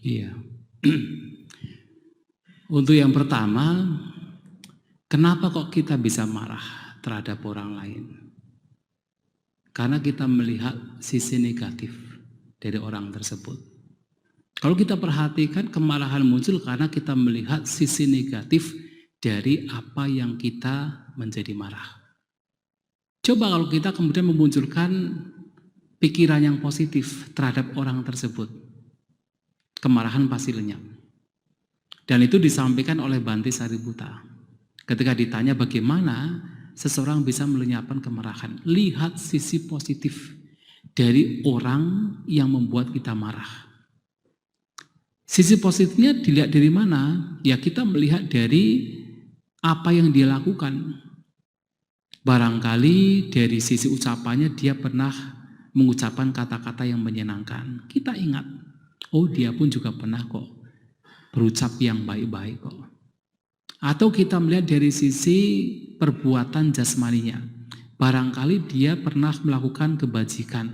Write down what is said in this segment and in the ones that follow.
Iya. Untuk yang pertama, kenapa kok kita bisa marah terhadap orang lain? Karena kita melihat sisi negatif dari orang tersebut. Kalau kita perhatikan, kemarahan muncul karena kita melihat sisi negatif dari apa yang kita menjadi marah. Coba kalau kita kemudian memunculkan pikiran yang positif terhadap orang tersebut, kemarahan pasti lenyap. Dan itu disampaikan oleh Bhante Sariputa. Ketika ditanya bagaimana seseorang bisa melenyapkan kemarahan, lihat sisi positif dari orang yang membuat kita marah. Sisi positifnya dilihat dari mana? Ya kita melihat dari apa yang dia lakukan. Barangkali dari sisi ucapannya dia pernah mengucapkan kata-kata yang menyenangkan. Kita ingat, oh dia pun juga pernah kok berucap yang baik-baik kok. Atau kita melihat dari sisi perbuatan jasmaninya. Barangkali dia pernah melakukan kebajikan.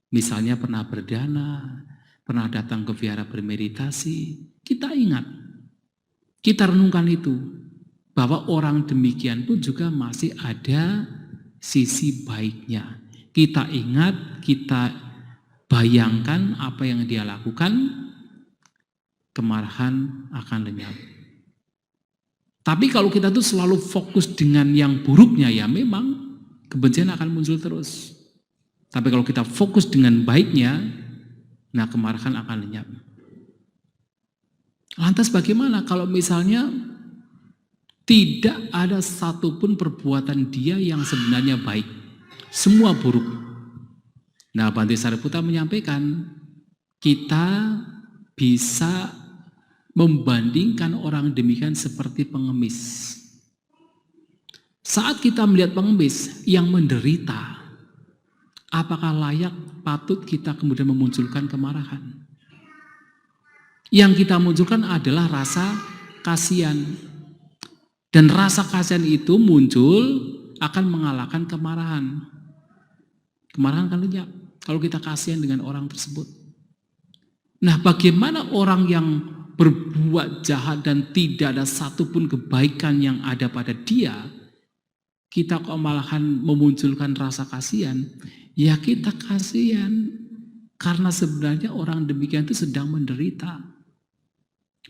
Misalnya pernah berdana, pernah datang ke vihara bermeditasi. Kita ingat, kita renungkan itu. Bahwa orang demikian pun juga masih ada sisi baiknya. Kita ingat, kita bayangkan apa yang dia lakukan, kemarahan akan lenyap. Tapi kalau kita tuh selalu fokus dengan yang buruknya, ya memang kebencian akan muncul terus. Tapi kalau kita fokus dengan baiknya, nah kemarahan akan lenyap. Lantas bagaimana kalau misalnya tidak ada satupun perbuatan dia yang sebenarnya baik, semua buruk? Nah, Bhante Sariputa menyampaikan, kita bisa membandingkan orang demikian seperti pengemis. Saat kita melihat pengemis yang menderita, apakah layak patut kita kemudian memunculkan kemarahan? Yang kita munculkan adalah rasa kasihan. Dan rasa kasihan itu muncul akan mengalahkan kemarahan. Kemarahan akan lenyap kalau kita kasihan dengan orang tersebut. Nah, bagaimana orang yang berbuat jahat dan tidak ada satupun kebaikan yang ada pada dia, kita kok malahan memunculkan rasa kasihan? Ya kita kasihan karena sebenarnya orang demikian itu sedang menderita.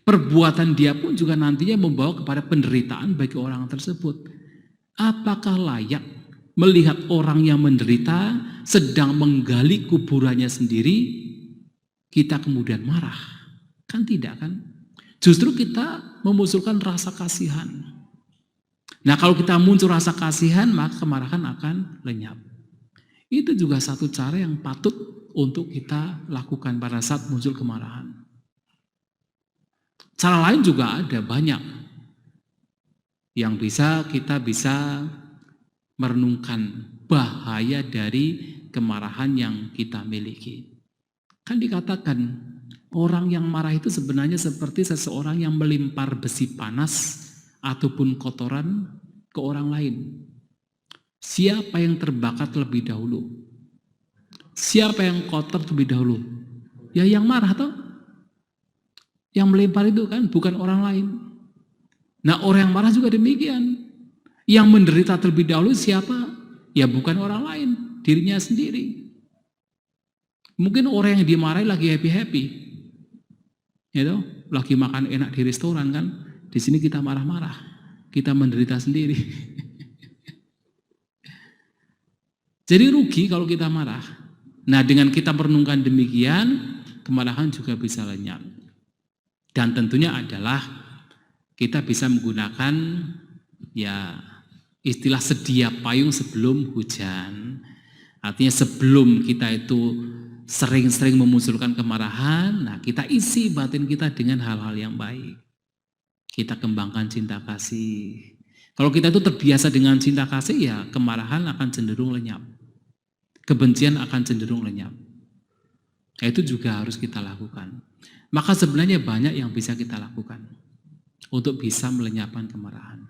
Perbuatan dia pun juga nantinya membawa kepada penderitaan bagi orang tersebut. Apakah layak melihat orang yang menderita sedang menggali kuburannya sendiri, kita kemudian marah? Kan tidak kan? Justru kita memunculkan rasa kasihan. Nah kalau kita muncul rasa kasihan, maka kemarahan akan lenyap. Itu juga satu cara yang patut untuk kita lakukan pada saat muncul kemarahan. Cara lain juga ada banyak yang kita bisa merenungkan bahaya dari kemarahan yang kita miliki. Kan dikatakan orang yang marah itu sebenarnya seperti seseorang yang melempar besi panas ataupun kotoran ke orang lain. Siapa yang terbakar terlebih dahulu? Siapa yang kotor terlebih dahulu? Ya yang marah toh? Yang melempar itu kan bukan orang lain. Nah orang yang marah juga demikian. Yang menderita terlebih dahulu siapa? Ya bukan orang lain, dirinya sendiri. Mungkin orang yang dimarahi lagi happy-happy. Ya, lagi makan enak di restoran kan. Di sini kita marah-marah. Kita menderita sendiri. Jadi rugi kalau kita marah. Nah dengan kita merenungkan demikian, kemarahan juga bisa lenyap. Dan tentunya adalah kita bisa menggunakan ya istilah sedia payung sebelum hujan. Artinya sebelum kita itu sering-sering memunculkan kemarahan, nah kita isi batin kita dengan hal-hal yang baik. Kita kembangkan cinta kasih. Kalau kita itu terbiasa dengan cinta kasih, ya kemarahan akan cenderung lenyap. Kebencian akan cenderung lenyap. Nah, itu juga harus kita lakukan. Maka sebenarnya banyak yang bisa kita lakukan untuk bisa melenyapkan kemarahan.